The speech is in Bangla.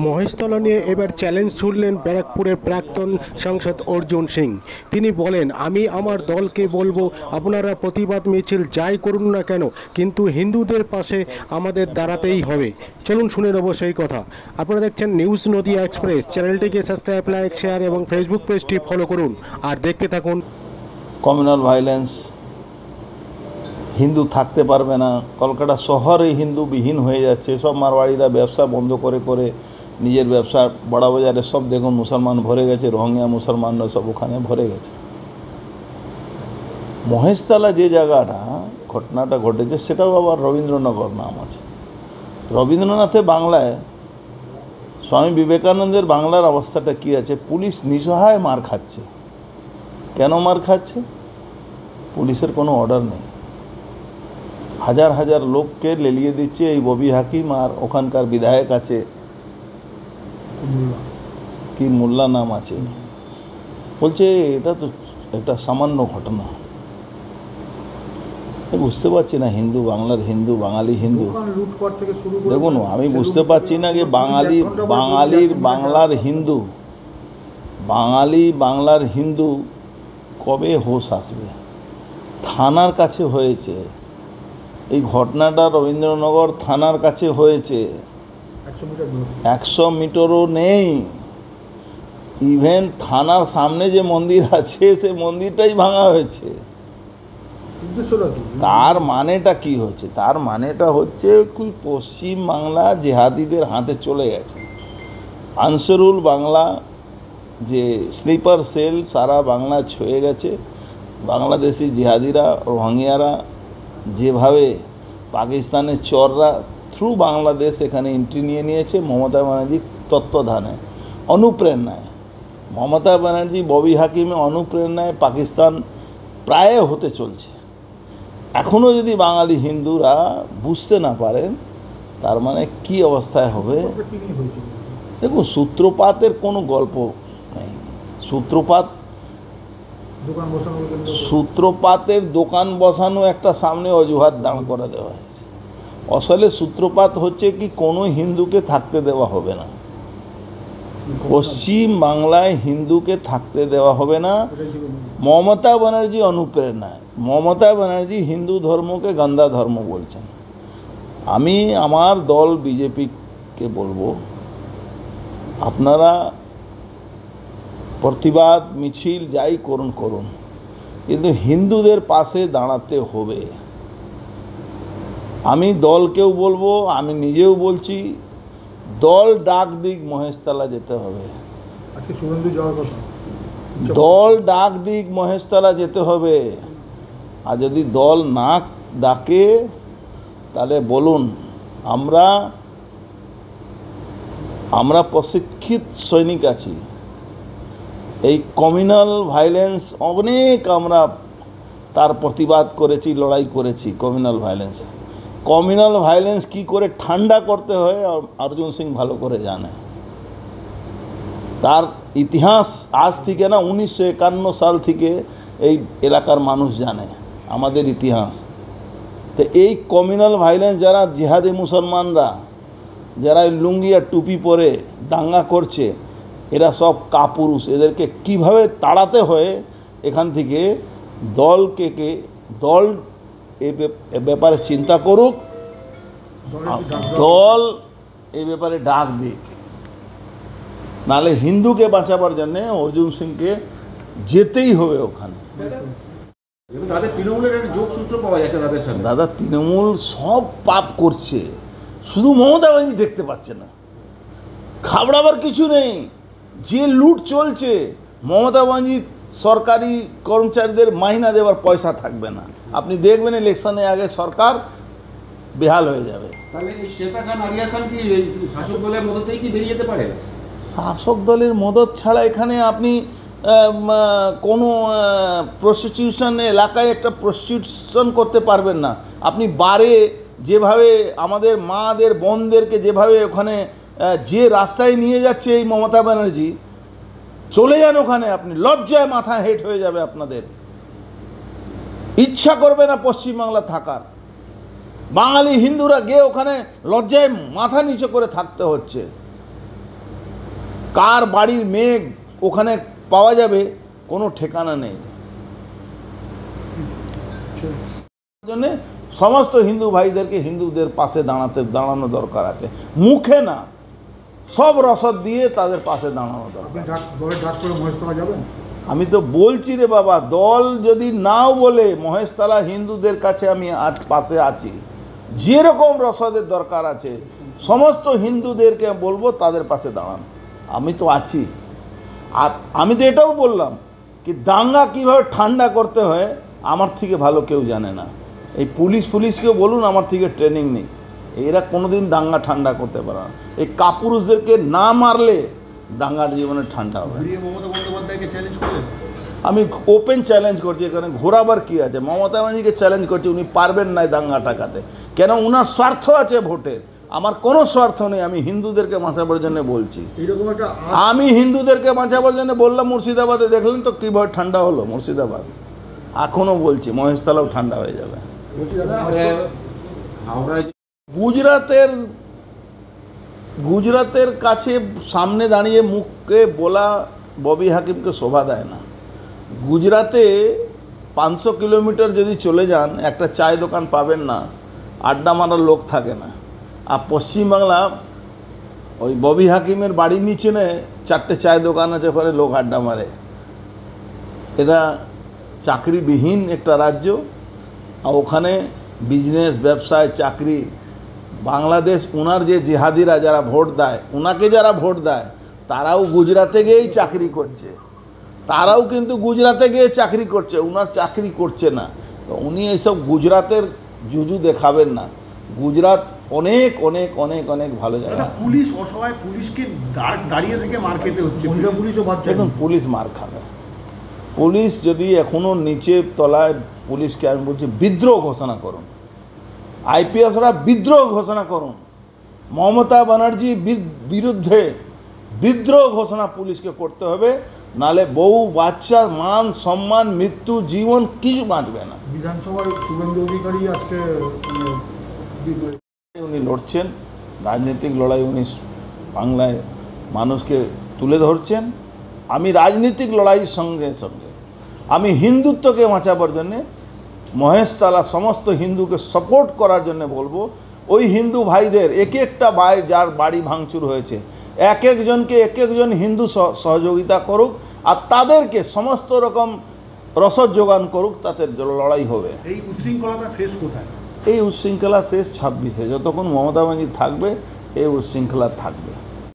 মহেশতলা নিয়ে এবার চ্যালেঞ্জ ছুড়লেন ব্যারাকপুরের প্রাক্তন সাংসদ অর্জুন সিং। তিনি বলেন, আমি আমার দলকে বলবো, আপনারা প্রতিবাদ মিছিল যাই করুন না কেন, কিন্তু হিন্দুদের পাশে আমাদের দাঁড়াতেই হবে। চলুন শুনে নেব সেই কথা। আপনারা দেখছেন নিউজ নদিয়া এক্সপ্রেস। চ্যানেলটিকে সাবস্ক্রাইব, লাইক, শেয়ার এবং ফেসবুক পেজটি ফলো করুন আর দেখতে থাকুন। কমিউনাল ভায়োলেন্স, হিন্দু থাকতে পারবে না, কলকাতা শহরে হিন্দু বিহীন হয়ে যাচ্ছে। সব মারওয়াড়িরা ব্যবসা বন্ধ করে করে নিজের ব্যবসা বড়া বাজারে সব দেখুন মুসলমান ভরে গেছে, রোহিঙ্গা মুসলমানরা সব ওখানে ভরে গেছে। মহেশতলা যে জায়গাটা ঘটনাটা ঘটেছে সেটাও আবার রবীন্দ্রনগর নাম আছে। রবীন্দ্রনাথের বাংলায় স্বামী বিবেকানন্দের বাংলার অবস্থাটা কী আছে? পুলিশ নিঃসহায় মার খাচ্ছে। কেন মার খাচ্ছে? পুলিশের কোনো অর্ডার নেই। হাজার হাজার লোককে লেলিয়ে দিচ্ছে এই ববি হাকিম আর ওখানকার বিধায়ক আছে, কি মোল্লা নাম আছে, বলছে এটা তো একটা সামান্য ঘটনা। আমি বুঝতে পারছি না, হিন্দু বাংলার হিন্দু, বাঙালি হিন্দু। দেখুন, আমি বুঝতে পারছি না যে বাঙালির বাংলার হিন্দু, বাঙালি বাংলার হিন্দু কবে হোশ আসবে? থানার কাছে হয়েছে এই ঘটনাটা, রবীন্দ্রনগর থানার কাছে হয়েছে, 100 মিটারও নেই। ইভেন থানার সামনে যে মন্দির আছে সে মন্দিরটাই ভাঙা হয়েছে। তার মানেটা কি হচ্ছে? তার মানেটা হচ্ছে পশ্চিম বাংলা জেহাদিদের হাতে চলে গেছে। আনসারুল বাংলা যে স্লিপার সেল সারা বাংলা ছুঁয়ে গেছে। বাংলাদেশি জিহাদিরা, রোহিঙ্গারা যেভাবে পাকিস্তানের চররা থ্রু বাংলাদেশ এখানে এন্ট্রি নিয়ে নিয়েছে মমতা ব্যানার্জির তত্ত্বাবধানে, অনুপ্রেরণায়। মমতা ব্যানার্জি ববি হাকিমে অনুপ্রেরণায় পাকিস্তান প্রায় হতে চলছে। এখনও যদি বাঙালি হিন্দুরা বুঝতে না পারেন তার মানে কি অবস্থায় হবে? দেখুন, সূত্রপাতের কোনো গল্প নেই। সূত্রপাতের দোকান বসানো একটা সামনে অজুহাত দাঁড় করে দেওয়া হয়েছে। আসলে সূত্রপাত হচ্ছে কি, কোনো হিন্দুকে থাকতে দেওয়া হবে না পশ্চিম বাংলায়, হিন্দুকে থাকতে দেওয়া হবে না মমতা ব্যানার্জি অনুপ্রেরণায়। মমতা ব্যানার্জি হিন্দু ধর্মকে গন্দা ধর্ম বলছেন। আমি আমার দল বিজেপিকে বলবো, আপনারা প্রতিবাদ মিছিল যাই করুন করুন, কিন্তু হিন্দুদের পাশে দাঁড়াতে হবে। আমি দলকেও বলবো, আমি নিজেও বলছি, দল ডাক দিক মহেশতলা যেতে হবে। দল ডাক দিক মহেশতলা যেতে হবে। আর যদি দল না ডাকে তাহলে বলুন, আমরা প্রশিক্ষিত সৈনিক আছি। এই কমিউনাল ভায়োলেন্স অনেক আমরা তার প্রতিবাদ করেছি, লড়াই করেছি। কমিউনাল ভায়োলেন্স কী করে ঠান্ডা করতে হয় অর্জুন সিং ভালো করে জানে। তার ইতিহাস আজ থেকে না, 1951 সাল থেকে এই এলাকার মানুষ জানে আমাদের ইতিহাস। তো এই কমিউনাল ভায়োলেন্স যারা জিহাদি মুসলমানরা, যারা লুঙ্গি আর টুপি পরে দাঙ্গা করছে, এরা সব কাপুরুষ। এদেরকে কিভাবে তাড়াতে হয় এখান থেকে দল এ ব্যাপারে চিন্তা করুক, দল এই ব্যাপারে ডাক দিক। নাহলে হিন্দুকে বাঁচাবার জন্যে অর্জুন সিংকে যেতেই হবে ওখানে। দাদা, তৃণমূল সব পাপ করছে, শুধু মমতা ব্যানার্জি দেখতে পাচ্ছে না। ঘাবড়াবার কিছু নেই। যে লুট চলছে, মমতা ব্যানার্জি সরকারি কর্মচারীদের মাইনা দেওয়ার পয়সা থাকবে না। আপনি দেখবেন ইলেকশনে আগে সরকার বেহাল হয়ে যাবে। তাহলে এই শ্বেতা খান, আরিয়া খান কি শাসক দলের মদতেই কি বেরিয়ে যেতে পারে? শাসক দলের মদত ছাড়া এখানে আপনি কোনো প্রস্টিটিউশন এলাকায় একটা প্রস্টিটিউশন করতে পারবেন না। আপনি বারে যেভাবে আমাদের মাদের বোনদেরকে যেভাবে ওখানে যে রাস্তায় নিয়ে যাচ্ছে এই মমতা ব্যানার্জি, চলে যান ওখানে, আপনি লজ্জায় মাথা হেঁট হয়ে যাবে। আপনাদের ইচ্ছা করবে না পশ্চিমবাংলা থাকার। বাঙালি হিন্দুরা গিয়ে ওখানে লজ্জায় মাথা নিচু করে থাকতে হচ্ছে। কার বাড়ির মেয়ে ওখানে পাওয়া যাবে কোনো ঠিকানা নেই। জন্যে সমস্ত হিন্দু ভাইদেরকে হিন্দুদের পাশে দাঁড়ানো দরকার আছে, মুখে না, সব রসদ দিয়ে তাদের পাশে দাঁড়ানো দরকার। আমি তো বলছি রে বাবা, দল যদি নাও বলে মহেশতলা হিন্দুদের কাছে আমি পাশে আছি, যেরকম রসদের দরকার আছে সমস্ত হিন্দুদেরকে বলবো তাদের পাশে দাঁড়ান, আমি তো আছি। আর আমি তো এটাও বললাম কি দাঙ্গা কীভাবে ঠান্ডা করতে হয় আমার থেকে ভালো কেউ জানে না। এই পুলিশকেও বলুন আমার থেকে ট্রেনিং নেই, এরা কোনোদিন দাঙ্গা ঠান্ডা করতে পারে না। এই কাপুরুষদেরকে না মারলে দাঙ্গার জীবনে ঠান্ডা হবে। মমতা বন্দ্যোপাধ্যায়কে চ্যালেঞ্জ করলেন? আমি ওপেন চ্যালেঞ্জ করছি, এখানে ঘোরাবার কী আছে? মমতা ব্যানার্জিকে চ্যালেঞ্জ করছি, উনি পারবেন না দাঙ্গা টাকাতে, কেন উনার স্বার্থ আছে ভোটের, আমার কোনো স্বার্থ নেই। আমি হিন্দুদেরকে বাঁচাবার জন্য বলছি, আমি হিন্দুদেরকে বাঁচাবার জন্য বললাম। মুর্শিদাবাদে দেখলেন তো কীভাবে ঠান্ডা হলো মুর্শিদাবাদ, এখনও বলছি মহেশতলাও ঠান্ডা হয়ে যাবে। গুজরাতের কাছে সামনে দাঁড়িয়ে মুখকে বলা ববি হাকিমকে শোভা দেয় না। গুজরাতে 500 কিলোমিটার যদি চলে যান একটা চায় দোকান পাবেন না, আড্ডা মারার লোক থাকে না। আর পশ্চিমবাংলা ওই ববি হাকিমের বাড়ির নিচে 4টে চায় দোকান আছে, ওখানে লোক আড্ডা মারে। এটা চাকরিবিহীন একটা রাজ্য, আর ওখানে বিজনেস ব্যবসায় চাকরি। বাংলাদেশ ওনার যে জিহাদিরা যারা ভোট দেয়, ওনাকে যারা ভোট দেয় তারাও গুজরাটে গিয়েই চাকরি করছে, তারাও কিন্তু গুজরাটে গিয়ে চাকরি করছে, ওনার চাকরি করছে না। তো উনি এইসব গুজরাটের জুজু দেখাবেন না। গুজরাট অনেক অনেক অনেক অনেক ভালো জায়গা। পুলিশ অসহায়, পুলিশকে দাঁড়িয়ে থেকে মার খেতে হচ্ছে। দেখুন পুলিশ মার খাবে, পুলিশ যদি এখনও নিচের তলায়, পুলিশকে আমি বলছি বিদ্রোহ ঘোষণা করুন, আইপিএসরা বিদ্রোহ ঘোষণা করুন, মমতা ব্যানার্জি বিরুদ্ধে বিদ্রোহ ঘোষণা পুলিশকে করতে হবে, নালে বউ বাচ্চা মান সম্মান মৃত্যু জীবন কিছু বাঁচবে না। বিধানসভার শুভেন্দু অধিকারী আজকে উনি লড়ছেন, রাজনৈতিক লড়াই উনি বাংলায় মানুষকে তুলে ধরছেন। আমি রাজনৈতিক লড়াইয়ের সঙ্গে সঙ্গে আমি হিন্দুত্বকে বাঁচাবার জন্যে মহেশতলা সমস্ত হিন্দুকে সাপোর্ট করার জন্য বলবো। ওই হিন্দু ভাইদের একটা যার বাড়ি ভাঙচুর হয়েছে, একজনকে একজন হিন্দু সহযোগিতা করুক, আর তাদেরকে সমস্ত রকম রসদ যোগান করুক, তাতে লড়াই হবে। এই উশৃঙ্খলতা শেষ কোথায়? এই উশৃঙ্খলা শেষ 26-এ, যতক্ষণ মমতা ব্যানার্জি থাকবে এই উশৃঙ্খলা থাকবে।